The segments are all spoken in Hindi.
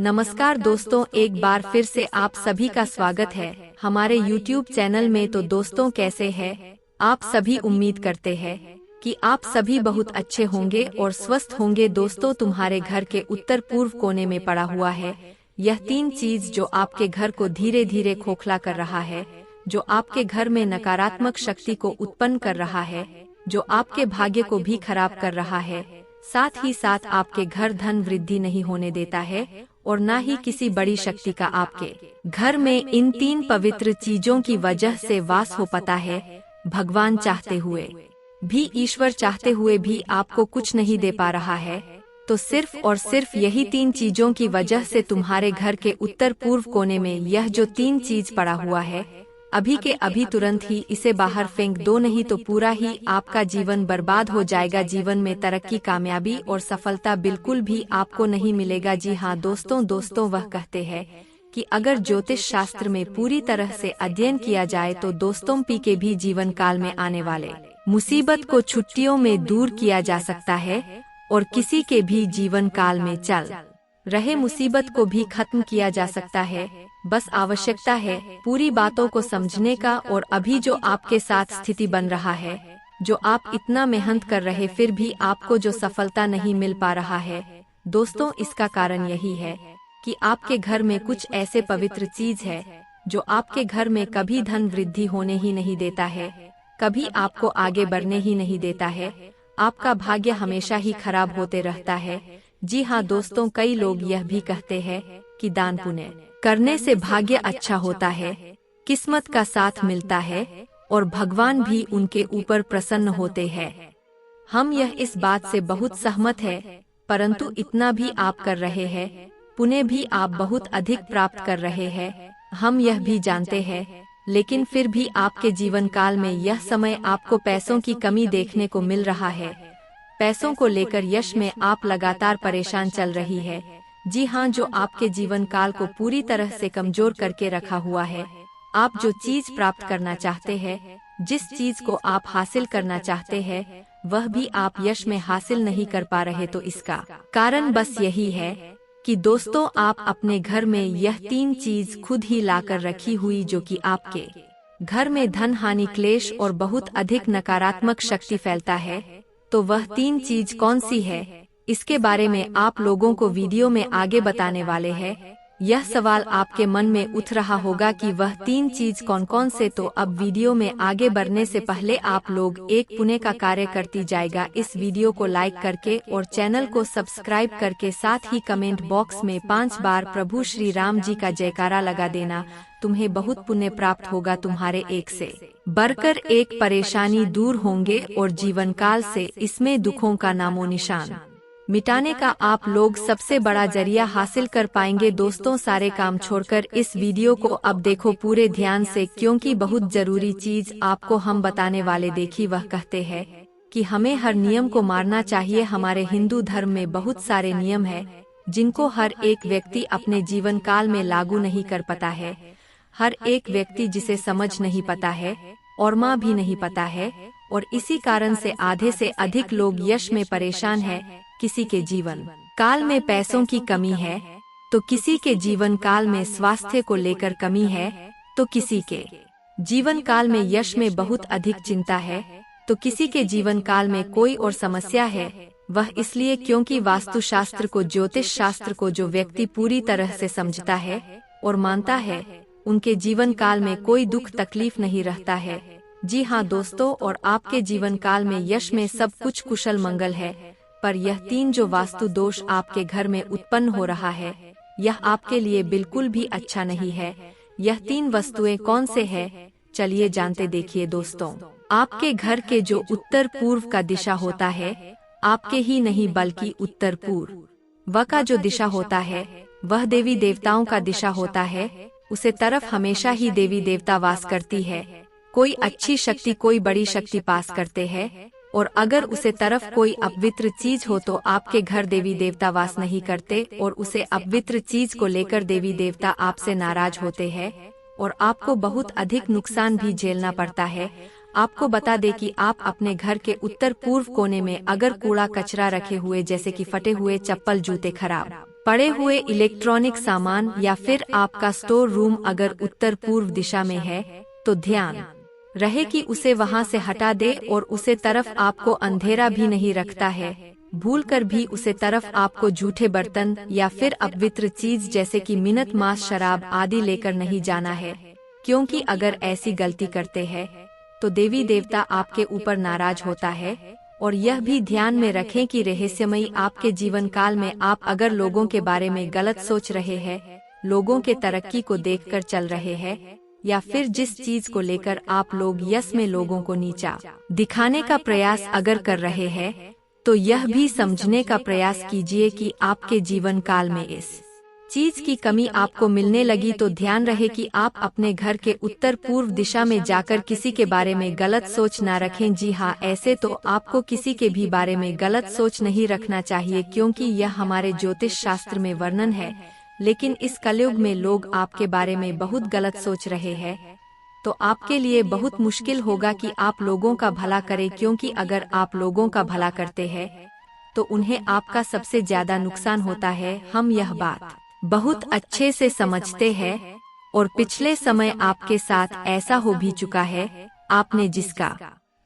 नमस्कार दोस्तों, एक बार फिर से आप सभी का स्वागत है हमारे YouTube चैनल में। तो दोस्तों, कैसे हैं आप सभी? उम्मीद करते हैं कि आप सभी बहुत अच्छे होंगे और स्वस्थ होंगे। दोस्तों, तुम्हारे घर के उत्तर पूर्व कोने में पड़ा हुआ है यह 3 चीज जो आपके घर को धीरे धीरे खोखला कर रहा है, जो आपके घर में नकारात्मक शक्ति को उत्पन्न कर रहा है, जो आपके भाग्य को भी खराब कर रहा है, साथ ही साथ आपके घर धन वृद्धि नहीं होने देता है और न ही किसी बड़ी शक्ति का आपके घर में इन 3 पवित्र चीजों की वजह से वास हो पाता है। भगवान चाहते हुए भी, ईश्वर चाहते हुए भी आपको कुछ नहीं दे पा रहा है। तो सिर्फ और सिर्फ यही 3 चीजों की वजह से तुम्हारे घर के उत्तर पूर्व कोने में यह जो 3 चीज पड़ा हुआ है, अभी के अभी तुरंत ही इसे बाहर फेंक दो, नहीं तो पूरा ही आपका जीवन बर्बाद हो जाएगा। जीवन में तरक्की, कामयाबी और सफलता बिल्कुल भी आपको नहीं मिलेगा। जी हाँ दोस्तों, वह कहते हैं कि अगर ज्योतिष शास्त्र में पूरी तरह से अध्ययन किया जाए तो दोस्तों पी के भी जीवन काल में आने वाले मुसीबत को छुट्टियों में दूर किया जा सकता है और किसी के भी जीवन काल में चल रहे मुसीबत को भी खत्म किया जा सकता है। बस आवश्यकता है पूरी बातों को समझने का। और अभी जो आपके साथ स्थिति बन रहा है, जो आप इतना मेहनत कर रहे फिर भी आपको जो सफलता नहीं मिल पा रहा है, दोस्तों इसका कारण यही है कि आपके घर में कुछ ऐसे पवित्र चीज है जो आपके घर में कभी धन वृद्धि होने ही नहीं देता है, कभी आपको आगे बढ़ने ही नहीं देता है। आपका भाग्य हमेशा ही खराब होते रहता है। जी हाँ दोस्तों, कई लोग यह भी कहते हैं कि दान पुण्य करने से भाग्य अच्छा होता है, किस्मत का साथ मिलता है और भगवान भी उनके ऊपर प्रसन्न होते हैं। हम यह इस बात से बहुत सहमत है, परंतु इतना भी आप कर रहे हैं, पुण्य भी आप बहुत अधिक प्राप्त कर रहे हैं, हम यह भी जानते हैं। लेकिन फिर भी आपके जीवन काल में यह समय आपको पैसों की कमी देखने को मिल रहा है। पैसों को लेकर यश में आप लगातार परेशान चल रही है। जी हाँ, जो आपके जीवन काल को पूरी तरह से कमजोर करके रखा हुआ है। आप जो चीज प्राप्त करना चाहते हैं, जिस चीज को आप हासिल करना चाहते हैं, वह भी आप यश में हासिल नहीं कर पा रहे। तो इसका कारण बस यही है कि दोस्तों आप अपने घर में यह 3 चीज खुद ही लाकर रखी हुई, जो कि आपके घर में धन हानि, क्लेश और बहुत अधिक नकारात्मक शक्ति फैलता है। तो वह 3 चीज कौन सी है, इसके बारे में आप लोगों को वीडियो में आगे बताने वाले हैं। यह सवाल आपके मन में उठ रहा होगा कि वह 3 चीज कौन कौन से। तो अब वीडियो में आगे बढ़ने से पहले आप लोग एक पुण्य का कार्य करती जाएगा, इस वीडियो को लाइक करके और चैनल को सब्सक्राइब करके, साथ ही कमेंट बॉक्स में 5 बार प्रभु श्री राम जी का जयकारा लगा देना। तुम्हें बहुत पुण्य प्राप्त होगा, तुम्हारे एक से बढ़कर एक परेशानी दूर होंगे और जीवन काल से इसमें दुखों का नामो निशान मिटाने का आप लोग सबसे बड़ा जरिया हासिल कर पाएंगे। दोस्तों, सारे काम छोड़कर इस वीडियो को अब देखो पूरे ध्यान से, क्योंकि बहुत जरूरी चीज आपको हम बताने वाले। देखी, वह कहते हैं कि हमें हर नियम को मानना चाहिए। हमारे हिंदू धर्म में बहुत सारे नियम है जिनको हर एक व्यक्ति अपने जीवन काल में लागू नहीं कर पाता है। हर एक व्यक्ति जिसे समझ नहीं पाता है और माँ भी नहीं पता है, और इसी कारण से आधे से अधिक लोग यश में परेशान है। किसी के जीवन काल में पैसों की कमी है, तो किसी के जीवन काल में स्वास्थ्य को लेकर कमी है, तो किसी के जीवन काल में यश में बहुत अधिक चिंता है, तो किसी के जीवन काल में कोई और समस्या है। वह इसलिए क्योंकि वास्तुशास्त्र को, ज्योतिष शास्त्र को जो व्यक्ति पूरी तरह से समझता है और मानता है, उनके जीवन काल में कोई दुख तकलीफ नहीं रहता है। जी हाँ दोस्तों, और आपके जीवन काल में यश में सब कुछ कुशल मंगल है। पर यह 3 जो वास्तु दोष आपके घर में उत्पन्न हो रहा है, यह आपके लिए बिल्कुल भी अच्छा नहीं है। यह 3 वस्तुएं कौन से हैं, चलिए जानते। देखिए दोस्तों, आपके घर के जो उत्तर पूर्व का दिशा होता है, आपके ही नहीं बल्कि उत्तर पूर्व व का जो दिशा होता है, वह देवी देवताओं का दिशा होता है। उसे तरफ हमेशा ही देवी देवता वास करती है। कोई अच्छी शक्ति, कोई बड़ी शक्ति पास करते हैं, और अगर उसे तरफ कोई अपवित्र चीज हो तो आपके घर देवी देवता वास नहीं करते, और उसे अपवित्र चीज को लेकर देवी देवता आपसे नाराज होते हैं और आपको बहुत अधिक नुकसान भी झेलना पड़ता है। आपको बता दे कि आप अपने घर के उत्तर पूर्व कोने में अगर कूड़ा कचरा रखे हुए, जैसे कि फटे हुए चप्पल, जूते, खराब पड़े हुए इलेक्ट्रॉनिक सामान या फिर आपका स्टोर रूम अगर उत्तर पूर्व दिशा में है तो ध्यान रहे कि उसे वहां से हटा दे और उसे तरफ आपको अंधेरा भी नहीं रखता है। भूल कर भी उसे तरफ आपको जूठे बर्तन या फिर अपवित्र चीज जैसे कि मिन्नत, मांस, शराब आदि लेकर नहीं जाना है, क्योंकि अगर ऐसी गलती करते हैं तो देवी देवता आपके ऊपर नाराज होता है। और यह भी ध्यान में रखें कि रहस्यमयी आपके जीवन काल में आप अगर लोगों के बारे में गलत सोच रहे हैं, लोगों के तरक्की को देखकर चल रहे हैं, या फिर जिस चीज को लेकर आप लोग यश में लोगों को नीचा दिखाने का प्रयास अगर कर रहे हैं, तो यह भी समझने का प्रयास कीजिए कि आपके जीवन काल में इस चीज की कमी आपको मिलने लगी तो ध्यान रहे कि आप अपने घर के उत्तर पूर्व दिशा में जाकर किसी के बारे में गलत सोच ना रखें। जी हाँ, ऐसे तो आपको किसी के भी बारे में गलत सोच नहीं रखना चाहिए, क्योंकि यह हमारे ज्योतिष शास्त्र में वर्णन है। लेकिन इस कलयुग में लोग आपके बारे में बहुत गलत सोच रहे हैं, तो आपके लिए बहुत मुश्किल होगा कि आप लोगों का भला करें, क्योंकि अगर आप लोगों का भला करते हैं तो उन्हें आपका सबसे ज्यादा नुकसान होता है। हम यह बात बहुत अच्छे से समझते हैं और पिछले समय आपके साथ ऐसा हो भी चुका है। आपने जिसका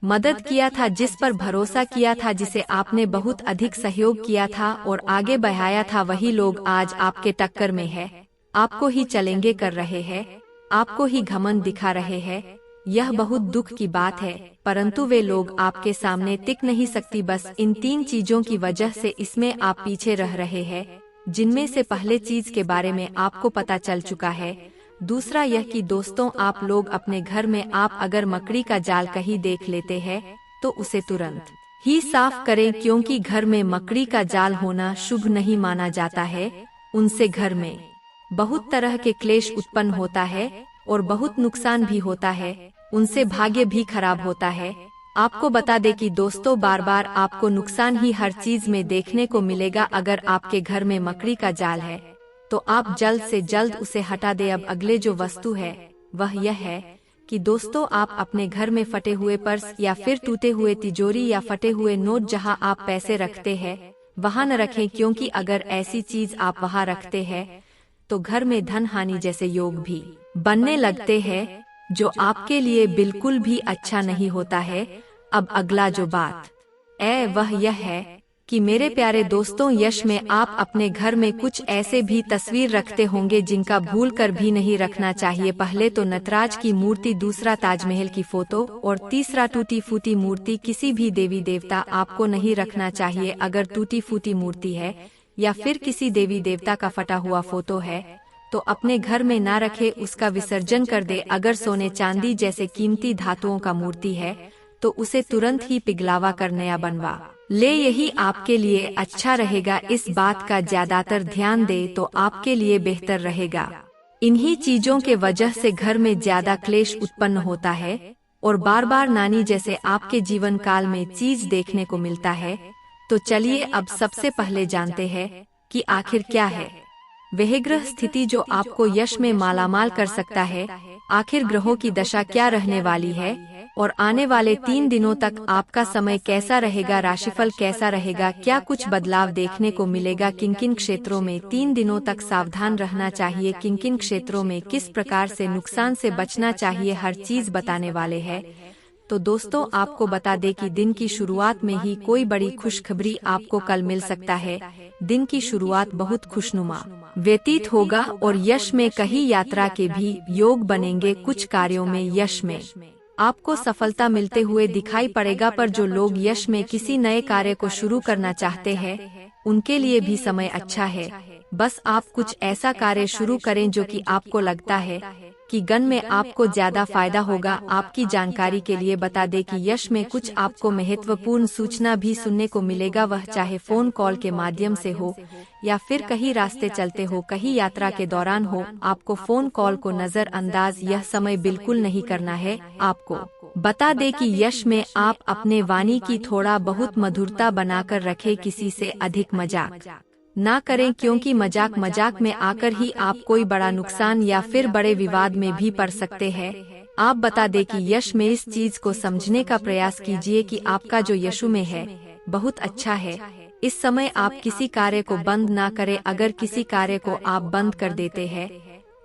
मदद किया था, जिस पर भरोसा किया था, जिसे आपने बहुत अधिक सहयोग किया था और आगे बढ़ाया था, वही लोग आज आपके टक्कर में है, आपको ही चलेंगे कर रहे हैं, आपको ही घमंड दिखा रहे हैं। यह बहुत दुख की बात है, परंतु वे लोग आपके सामने टिक नहीं सकती। बस इन 3 चीजों की वजह से इसमें आप पीछे रह रहे हैं, जिनमें से पहले चीज के बारे में आपको पता चल चुका है। दूसरा यह कि दोस्तों, आप लोग अपने घर में आप अगर मकड़ी का जाल कहीं देख लेते हैं तो उसे तुरंत ही साफ करें, क्योंकि घर में मकड़ी का जाल होना शुभ नहीं माना जाता है। उनसे घर में बहुत तरह के क्लेश उत्पन्न होता है और बहुत नुकसान भी होता है, उनसे भाग्य भी खराब होता है। आपको बता दें कि दोस्तों, बार बार आपको नुकसान ही हर चीज में देखने को मिलेगा। अगर आपके घर में मकड़ी का जाल है तो आप जल्द से जल्द उसे हटा दें। अब अगले जो वस्तु है वह यह है कि दोस्तों, आप अपने घर में फटे हुए पर्स या फिर टूटे हुए तिजोरी या फटे हुए नोट जहां आप पैसे रखते हैं वहां न रखें, क्योंकि अगर ऐसी चीज आप वहां रखते हैं तो घर में धन हानि जैसे योग भी बनने लगते हैं, जो आपके लिए बिल्कुल भी अच्छा नहीं होता है। अब अगला जो बात वह यह है कि मेरे प्यारे दोस्तों, यश में आप अपने घर में कुछ ऐसे भी तस्वीर रखते होंगे जिनका भूल कर भी नहीं रखना चाहिए। पहले तो नटराज की मूर्ति, दूसरा ताजमहल की फोटो और तीसरा टूटी फूटी मूर्ति। किसी भी देवी देवता आपको नहीं रखना चाहिए। अगर टूटी फूटी मूर्ति है या फिर किसी देवी देवता का फटा हुआ फोटो है तो अपने घर में ना रखे, उसका विसर्जन कर दे। अगर सोने चांदी जैसे कीमती धातुओं का मूर्ति है तो उसे तुरंत ही पिघलावा कर नया बनवा ले, यही आपके लिए अच्छा रहेगा। इस बात का ज्यादातर ध्यान दे तो आपके लिए बेहतर रहेगा। इन्हीं चीजों के वजह से घर में ज्यादा क्लेश उत्पन्न होता है और बार बार नानी जैसे आपके जीवन काल में चीज देखने को मिलता है। तो चलिए अब सबसे पहले जानते हैं कि आखिर क्या है वह ग्रह स्थिति जो आपको यश में मालामाल कर सकता है। आखिर ग्रहों की दशा क्या रहने वाली है और आने वाले 3 दिनों तक आपका समय कैसा रहेगा, राशिफल कैसा रहेगा, क्या कुछ बदलाव देखने को मिलेगा, किन किन क्षेत्रों में 3 दिनों तक सावधान रहना चाहिए, किन किन क्षेत्रों में किस प्रकार से नुकसान से बचना चाहिए, हर चीज बताने वाले हैं। तो दोस्तों, आपको बता दें कि दिन की शुरुआत में ही कोई बड़ी खुशखबरी आपको कल मिल सकता है। दिन की शुरुआत बहुत खुशनुमा व्यतीत होगा और यश में कहीं यात्रा के भी योग बनेंगे। कुछ कार्यों में यश में आपको सफलता मिलते हुए दिखाई पड़ेगा, पर जो लोग यश में किसी नए कार्य को शुरू करना चाहते हैं उनके लिए भी समय अच्छा है। बस आप कुछ ऐसा कार्य शुरू करें जो कि आपको लगता है कि गन में आपको ज्यादा फायदा होगा। आपकी जानकारी के लिए बता दें कि यश में कुछ आपको महत्वपूर्ण सूचना भी सुनने को मिलेगा, वह चाहे फोन कॉल के माध्यम से हो या फिर कहीं रास्ते चलते हो, कहीं यात्रा के दौरान हो। आपको फोन कॉल को नजरअंदाज यह समय बिल्कुल नहीं करना है। आपको बता दें कि यश में आप अपने वाणी की थोड़ा बहुत मधुरता बनाकर रखें, किसी से अधिक मजाक ना करें, क्योंकि मजाक में आकर ही आप कोई बड़ा नुकसान या फिर बड़े विवाद में भी पड़ सकते हैं। आप बता दें कि यश में इस चीज को समझने का प्रयास कीजिए कि आपका जो यशु में है बहुत अच्छा है, इस समय आप किसी कार्य को बंद ना करें। अगर किसी कार्य को आप बंद कर देते हैं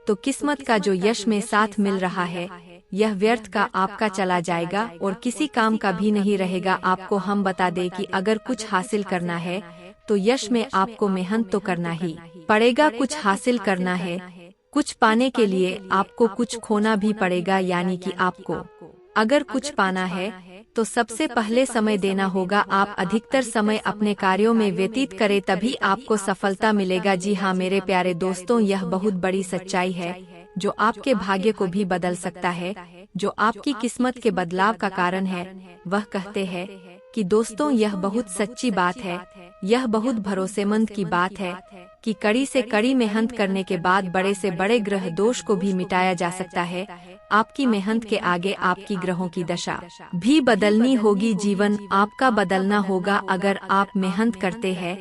तो किस्मत का जो यश में साथ मिल रहा है यह व्यर्थ का आपका चला जाएगा और किसी काम का भी नहीं रहेगा। आपको हम बता दें कि अगर कुछ हासिल करना है तो यश में आपको मेहनत तो करना ही पड़ेगा। कुछ हासिल करना है, कुछ पाने के लिए आपको कुछ खोना भी पड़ेगा। यानी कि आपको अगर कुछ पाना है तो सबसे पहले समय देना होगा। आप अधिकतर समय अपने कार्यों में व्यतीत करें, तभी आपको सफलता मिलेगा। जी हाँ मेरे प्यारे दोस्तों, यह बहुत बड़ी सच्चाई है जो आपके भाग्य को भी बदल सकता है, जो आपकी किस्मत के बदलाव का कारण है। वह कहते हैं कि दोस्तों यह बहुत सच्ची बात है, यह बहुत भरोसेमंद की बात है कि कड़ी से कड़ी मेहनत करने के बाद बड़े से बड़े ग्रह दोष को भी मिटाया जा सकता है। आपकी मेहनत के आगे आपकी ग्रहों की दशा भी बदलनी होगी। जीवन आपका बदलना होगा अगर आप मेहनत करते हैं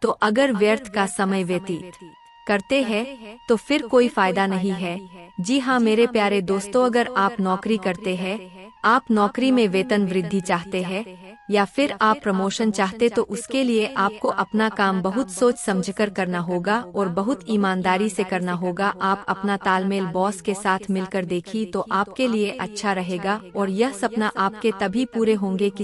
तो। अगर व्यर्थ का समय व्यतीत करते हैं तो फिर कोई फायदा नहीं है। जी हाँ मेरे प्यारे दोस्तों, अगर आप नौकरी करते हैं, आप नौकरी में वेतन वृद्धि चाहते हैं या फिर आप प्रमोशन चाहते, तो उसके लिए आपको अपना काम बहुत सोच समझकर करना होगा और बहुत ईमानदारी से करना होगा। आप अपना तालमेल बॉस के साथ मिलकर देखिए तो आपके लिए अच्छा रहेगा और यह सपना आपके तभी पूरे होंगे कि